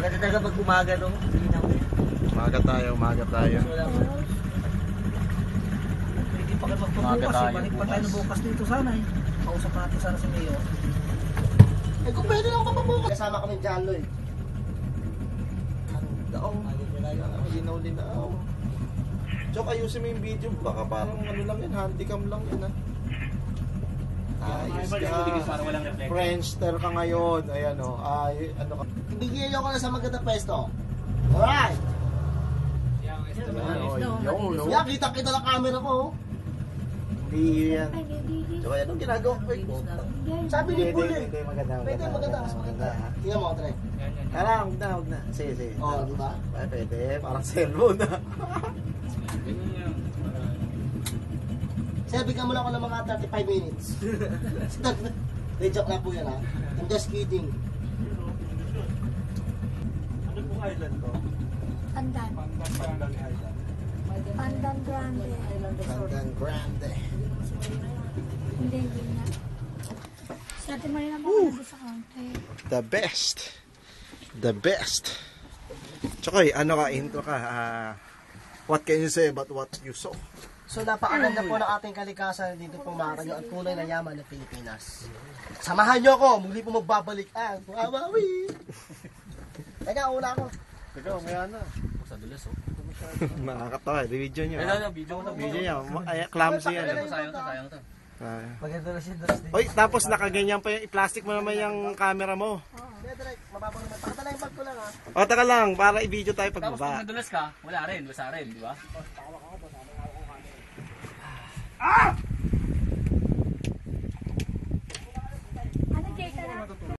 Maganda talaga pag umaga no. Umaga tayo. Hindi pa kayo magpabukas eh. Balik pa tayo bukas dito sana eh. Kausap natin sana si Mayor. Eh kung pwede lang mapabukas. Kasama kami dyan lo eh. Linaw. Tsaka ayusin mo yung video. Baka parang ano lang yan. Handycam lang yan ha. Ayos ka. Friendster ka ngayon. Ayan o. Ano ka. Bigyan niyo ko na sa maganda pwesto. Alright! Yan, kita-kita lang camera ko. Hindi yan. Tsaka yan ang ginagawa ko. Sabi ni Paul eh. Hindi, maganda. Pwede, maganda. Tingnan mo, Trey. Huwag na. Sige. Oo, di ba? Pwede. Parang cellphone na. Sir, bigyan mo lang ako ng mga 35 minutes. They joke lang po yan ha. I'm just kidding. Ano pong island to? Pandan. Pandan Island. Pandan Grande. Pandan Grande. Hindi nga. Si Ate Marina ba ako sa counter? The best. Tsaka ano ka, intro ka. What can you say about what you saw? So napakaganda po ng ating kalikasan dito po mga kanyo at tunay na yaman ng Pilipinas. Samahan nyo ako, muli po magbabalik ang Wawawi! Teka, una ako. Teka, umaya na. Sa dulas oh. Makakatawa, video nyo. Video nyo, clumsy yan. Sayang to. Maganda na siya dulas din. Oy, tapos nakaganyan pa yung i-plastic mo naman yung camera mo. Direct, mababa naman. Pakatala yung bag ko lang ha. O, taka lang, para i-video tayo Tapos pag pagbaba. nadulas ka, wala rin, basa rin, di ba?